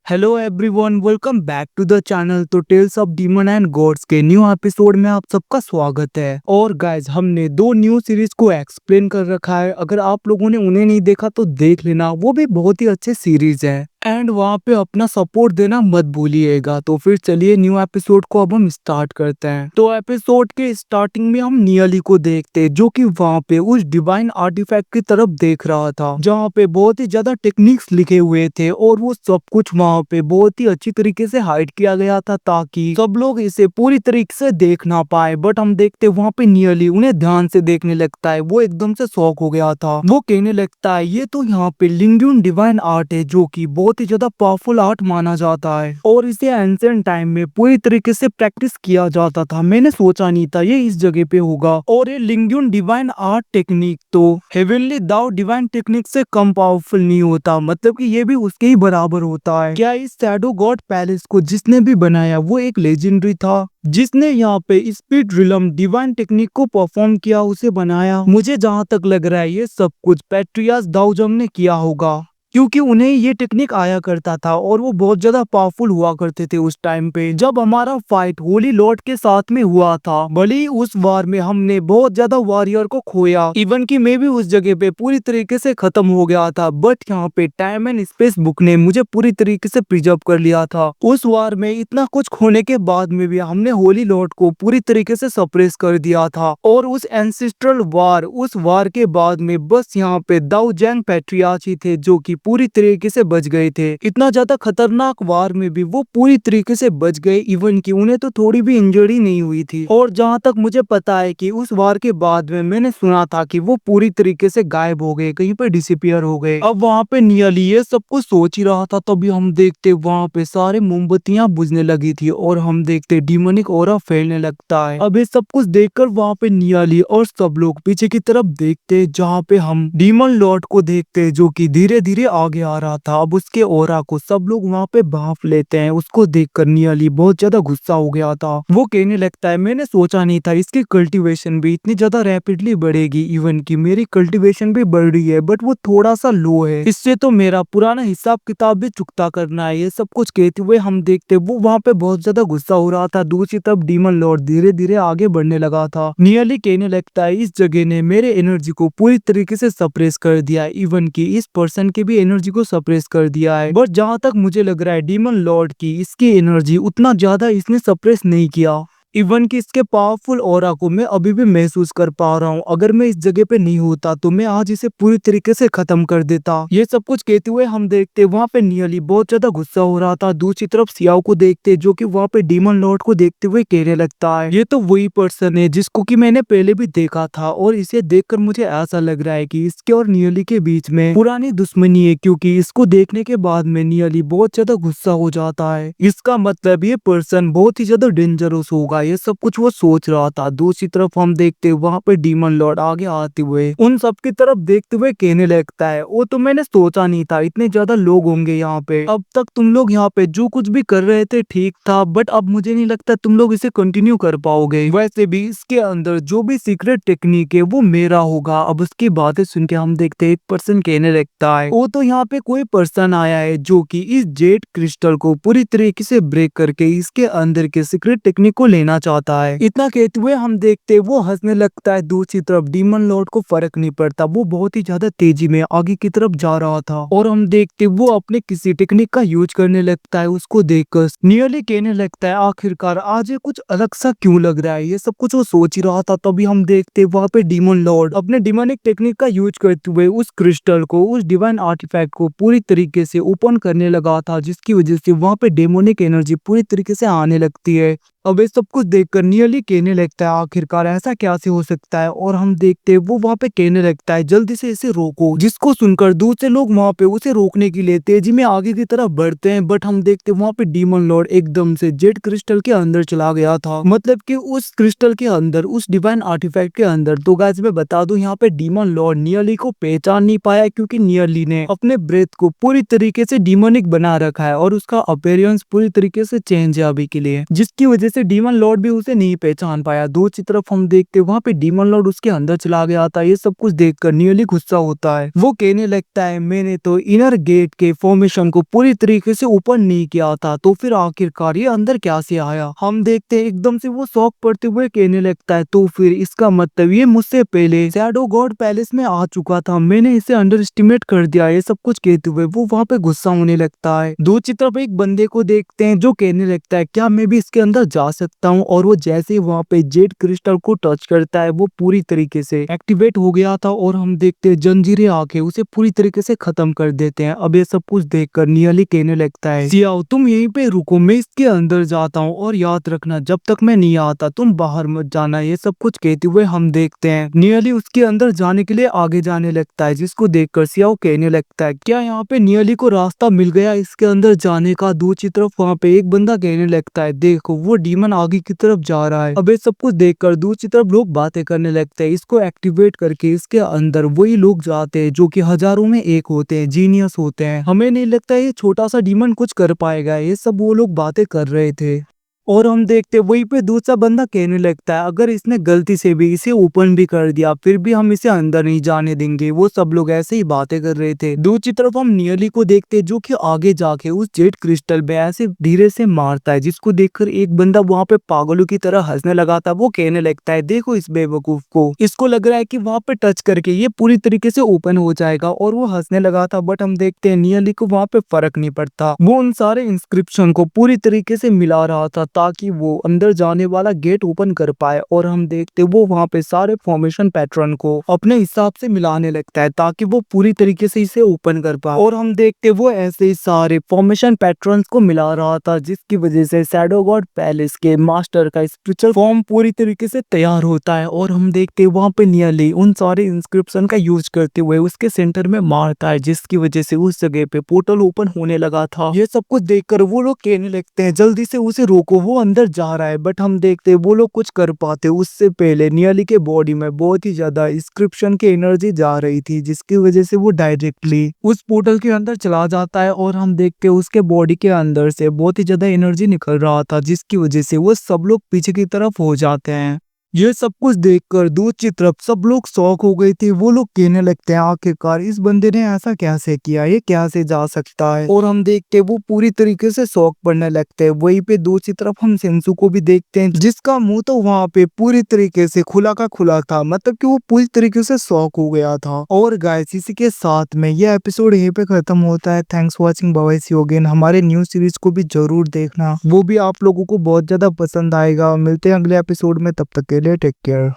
Hello everyone, welcome back to the channel. तो tales of demon and gods के new episode में आप सबका स्वागत है। और गाइज, हमने दो न्यू सीरीज को एक्सप्लेन कर रखा है। अगर आप लोगों ने उन्हें नहीं देखा तो देख लेना, वो भी बहुत ही अच्छे सीरीज है। एंड वहाँ पे अपना सपोर्ट देना मत भूलिएगा। तो फिर चलिए न्यू एपिसोड को अब हम स्टार्ट करते हैं। तो एपिसोड के स्टार्टिंग में हम नियली को देखते, जो कि वहाँ पे उस डिवाइन आर्टिफैक्ट की तरफ देख रहा था, जहाँ पे बहुत ही ज्यादा टेक्निक्स लिखे हुए थे और वो सब कुछ वहाँ पे बहुत ही अच्छी तरीके से हाइड किया गया था, ताकि सब लोग इसे पूरी तरीके से देख ना पाए। बट हम देखते वहाँ पे नियली उन्हें ध्यान से देखने लगता है। वो एकदम से शॉक हो गया था। वो कहने लगता है, ये तो यहाँ पे लिंग्यून डिवाइन आर्ट है, जो कि बहुत ही ज्यादा पावरफुल आर्ट माना जाता है और इसे एंशिएंट टाइम में पूरी तरीके से प्रैक्टिस किया जाता था। मैंने सोचा नहीं था ये इस जगह पे होगा। और ये लिंग्यून डिवाइन आर्ट टेक्निक तो हेवनली दाओ डिवाइन टेक्निक से कम पावरफुल नहीं होता, मतलब कि ये भी उसके ही बराबर होता है। क्या इस शैडो गॉड पैलेस को जिसने भी बनाया वो एक लेजेंडरी था, जिसने यहाँ पे स्पीड रिलम डिवाइन टेक्निक को परफॉर्म किया, उसे बनाया। मुझे जहाँ तक लग रहा है ये सब कुछ पैट्रियास दाओजंग ने किया होगा, क्योंकि उन्हें ये टेक्निक आया करता था और वो बहुत ज्यादा पावरफुल हुआ करते थे उस टाइम पे, जब हमारा फाइट होली लॉर्ड के साथ में हुआ था। भले ही उस वार में हमने बहुत ज्यादा वॉरियर को खोया, इवन कि मैं भी उस जगह पे पूरी तरीके से खत्म हो गया था, बट यहाँ पे टाइम एंड स्पेस बुक ने मुझे पूरी तरीके से प्रिजर्व कर लिया था। उस वार में इतना कुछ खोने के बाद में भी हमने होली लॉर्ड को पूरी तरीके से सप्रेस कर दिया था। और उस एंसेस्ट्रल वार, उस वार के बाद में बस यहाँ पे दाओ जैंग पैट्रियार्च ही थे जो कि पूरी तरीके से बच गए थे। इतना ज्यादा खतरनाक वार में भी वो पूरी तरीके से बच गए, इवन कि उन्हें तो थोड़ी भी इंजरी नहीं हुई थी। और जहाँ तक मुझे पता है कि उस वार के बाद में मैंने सुना था कि वो पूरी तरीके से गायब हो गए, कहीं पे डिसअपियर हो गए। अब वहाँ पे नियली ये सब कुछ सोच ही रहा था, तभी हम देखते वहाँ पे सारे मोमबत्तियां बुझने लगी थी और हम देखते डिमोनिक ऑरा फैलने लगता है। अब ये सब कुछ देखकर वहाँ पे नियली और सब लोग पीछे की तरफ देखते, जहाँ पे हम डीमन लॉर्ड को देखते, जो कि धीरे धीरे आगे आ रहा था। अब उसके ऑरा को सब लोग वहाँ पे भांप लेते हैं। उसको देखकर नियली बहुत ज्यादा गुस्सा हो गया था। वो कहने लगता है, मैंने सोचा नहीं था इसकी कल्टीवेशन भी इतनी ज्यादा रैपिडली बढ़ेगी, इवन कि मेरी कल्टीवेशन भी बढ़ रही है, बट वो थोड़ा सा लो है। इससे तो मेरा पुराना हिसाब किताब भी चुकता करना है। ये सब कुछ कहते हुए हम देखते वो वहाँ पे बहुत ज्यादा गुस्सा हो रहा था। दूसरी तरफ डीमन लॉर्ड धीरे धीरे आगे बढ़ने लगा था। नियली कहने लगता है, इस जगह ने मेरे एनर्जी को पूरी तरीके से सप्रेस कर दिया है, इवन कि इस पर्सन की भी एनर्जी को सप्रेस कर दिया है। बट जहाँ तक मुझे लग रहा है डीमन लॉर्ड की इसकी एनर्जी उतना ज्यादा इसने सप्रेस नहीं किया, इवन कि इसके पावरफुल ऑरा को मैं अभी भी महसूस कर पा रहा हूँ। अगर मैं इस जगह पे नहीं होता तो मैं आज इसे पूरी तरीके से खत्म कर देता। ये सब कुछ कहते हुए हम देखते वहाँ पे नियली बहुत ज्यादा गुस्सा हो रहा था। दूसरी तरफ सियाओ को देखते, जो कि वहाँ पे डीमन लॉर्ड को देखते हुए कहने लगता है, ये तो वही पर्सन है जिसको कि मैंने पहले भी देखा था और इसे देखकर मुझे ऐसा लग रहा है कि इसके और नियली के बीच में पुरानी दुश्मनी है, क्योंकि इसको देखने के बाद में नियली बहुत ज्यादा गुस्सा हो जाता है। इसका मतलब ये पर्सन बहुत ही ज्यादा डेंजरस होगा, ये सब कुछ वो सोच रहा था। दूसरी तरफ हम देखते वहाँ पे डीमन लॉर्ड आगे आते हुए उन सब की तरफ देखते हुए कहने लगता है, वो तो मैंने सोचा नहीं था इतने ज्यादा लोग होंगे यहाँ पे। अब तक तुम लोग यहाँ पे जो कुछ भी कर रहे थे ठीक था, बट अब मुझे नहीं लगता तुम लोग इसे कंटिन्यू कर पाओगे। वैसे भी इसके अंदर जो भी सीक्रेट टेक्निक है वो मेरा होगा। अब उसकी बातें सुन के हम देखते एक पर्सन कहने लगता है, वो तो यहाँ पे कोई पर्सन आया है जो कि इस जेड क्रिस्टल को पूरी तरीके से ब्रेक करके इसके अंदर के सीक्रेट टेक्निक को लेना चाहता है। इतना कहते हुए हम देखते वो हंसने लगता है। दूसरी तरफ डीमन लॉर्ड को फर्क नहीं पड़ता, वो बहुत ही ज्यादा तेजी में आगे की तरफ जा रहा था और हम देखते वो अपने किसी टेक्निक का यूज करने लगता है। उसको देखकर नियली कहने लगता है, आखिरकार आज ये कुछ अलग सा क्यों लग रहा है। ये सब कुछ वो सोच ही रहा था, तभी हम देखते वहाँ पे डीमन लॉर्ड अपने डिमोनिक टेक्निक का यूज करते हुए उस क्रिस्टल को, उस डिवाइन आर्टिफैक्ट को पूरी तरीके से ओपन करने लगा था, जिसकी वजह से वहाँ पे डेमोनिक एनर्जी पूरी तरीके से आने लगती है। अब ये सब कुछ देखकर नियली कहने लगता है, आखिरकार ऐसा कैसे हो सकता है। और हम देखते वो वहाँ पे कहने लगता है, जल्दी से इसे रोको। जिसको सुनकर दूसरे लोग वहाँ पे उसे रोकने के लिए तेजी में आगे की तरफ बढ़ते हैं, बट हम देखते वहाँ पे डीमन लॉर्ड एकदम से जेड क्रिस्टल के अंदर चला गया था, मतलब कि उस क्रिस्टल के अंदर, उस डिवाइन आर्टिफैक्ट के अंदर। तो गाइस मैं बता दूं, यहाँ पे डीमन लॉर्ड नियली को पहचान नहीं पाया, क्योंकि नियली ने अपने ब्रेथ को पूरी तरीके से डिमोनिक बना रखा है और उसका अपीयरेंस पूरी तरीके से चेंज है अभी के लिए, जिसकी वजह वजह से डीमन लॉर्ड भी उसे नहीं पहचान पाया। दूसरी तरफ हम देखते वहाँ पे डीमन लॉर्ड उसके अंदर चला गया था। ये सब कुछ देखकर नियली गुस्सा होता है। वो कहने लगता है मैंने तो इनर गेट के फॉर्मेशन को पूरी तरीके से ओपन नहीं किया था, तो फिर आखिरकार ये अंदर कैसे आया। हम देखते हैं एकदम से वो शॉक पड़ते हुए कहने लगता है तो फिर इसका मतलब ये मुझसे पहले शैडो गॉड पैलेस में आ चुका था, मैंने इसे अंडर एस्टिमेट कर दिया। ये सब कुछ कहते हुए वो वहाँ पे गुस्सा होने लगता है। दूसरी तरफ एक बंदे को देखते हैं जो कहने लगता है क्या मैं भी इसके अंदर जा सकता हूँ, और वो जैसे ही वहाँ पे जेड क्रिस्टल को टच करता है वो पूरी तरीके से एक्टिवेट हो गया था, और हम देखते हैं जंजीरें आके उसे पूरी तरीके से खत्म कर देते हैं। अब ये सब कुछ देखकर नियली कहने लगता है सियाओ तुम यहीं पे रुको, मैं इसके अंदर जाता हूँ, और याद रखना जब तक मैं नहीं आता तुम बाहर मत जाना। ये सब कुछ कहते हुए हम देखते हैं नियली उसके अंदर जाने के लिए आगे जाने लगता है, जिसको देखकर सियाओ कहने लगता है क्या यहाँ पे नियली को रास्ता मिल गया इसके अंदर जाने का। दूसरी तरफ वहाँ पे एक बंदा कहने लगता है देखो वो डीमन आगे की तरफ जा रहा है। अब ये सब कुछ देखकर दूसरी तरफ लोग बातें करने लगते हैं। इसको एक्टिवेट करके इसके अंदर वही लोग जाते हैं जो कि हजारों में एक होते हैं, जीनियस होते हैं। हमें नहीं लगता ये छोटा सा डीमन कुछ कर पाएगा। ये सब वो लोग बातें कर रहे थे, और हम देखते वहीं पे दूसरा बंदा कहने लगता है अगर इसने गलती से भी इसे ओपन भी कर दिया फिर भी हम इसे अंदर नहीं जाने देंगे। वो सब लोग ऐसे ही बातें कर रहे थे। दूसरी तरफ हम नियली को देखते जो कि आगे जाके उस जेड क्रिस्टल में ऐसे धीरे से मारता है, जिसको देखकर एक बंदा वहाँ पे पागलों की तरह हंसने लगा था। वो कहने लगता है देखो इस बेवकूफ को, इसको लग रहा है कि वहाँ पे टच करके ये पूरी तरीके से ओपन हो जाएगा, और वो हंसने लगा था। बट हम देखते हैं नियली को वहाँ पे फर्क नहीं पड़ता। वो उन सारे इंस्क्रिप्शन को पूरी तरीके से मिला रहा था ताकि वो अंदर जाने वाला गेट ओपन कर पाए, और हम देखते वो वहाँ पे सारे फॉर्मेशन पैटर्न को अपने हिसाब से मिलाने लगता है ताकि वो पूरी तरीके से इसे ओपन कर पाए। और हम देखते वो ऐसे ही सारे फॉर्मेशन पैटर्न्स को मिला रहा था, जिसकी वजह से शैडो गॉड पैलेस के मास्टर का स्पिरिचुअल फॉर्म पूरी तरीके से तैयार होता है। और हम देखते वहाँ पे नियली उन सारे इंस्क्रिप्शन का यूज करते हुए उसके सेंटर में मारता है, जिसकी वजह से उस जगह पे पोर्टल ओपन होने लगा था। ये सब कुछ देखकर वो लोग कहने लगते हैं जल्दी से उसे रोको, वो अंदर जा रहा है। बट हम देखते वो लोग कुछ कर पाते उससे पहले नियली के बॉडी में बहुत ही ज्यादा इंस्क्रिप्शन की एनर्जी जा रही थी, जिसकी वजह से वो डायरेक्टली उस पोर्टल के अंदर चला जाता है। और हम देखते उसके बॉडी के अंदर से बहुत ही ज्यादा एनर्जी निकल रहा था, जिसकी वजह से वो सब लोग पीछे की तरफ हो जाते हैं। ये सब कुछ देखकर दूसरी तरफ सब लोग शॉक हो गए थे। वो लोग कहने लगते हैं आखिरकार इस बंदे ने ऐसा कैसे किया, ये कैसे जा सकता है। और हम देखते वो पूरी तरीके से शॉक पड़ने लगते हैं। वहीं पे दूसरी तरफ हम सेंसू को भी देखते हैं, जिसका मुंह तो वहाँ पे पूरी तरीके से खुला का खुला था, मतलब कि वो पूरी तरीके से शॉक हो गया था। और गाइस इसी के साथ में ये एपिसोड यहीं पे खत्म होता है। Thanks for watching, bye bye, see you again. हमारे न्यू सीरीज को भी जरूर देखना, वो भी आप लोगों को बहुत ज्यादा पसंद आएगा। मिलते हैं अगले एपिसोड में, तब तक के लिए टेक केयर।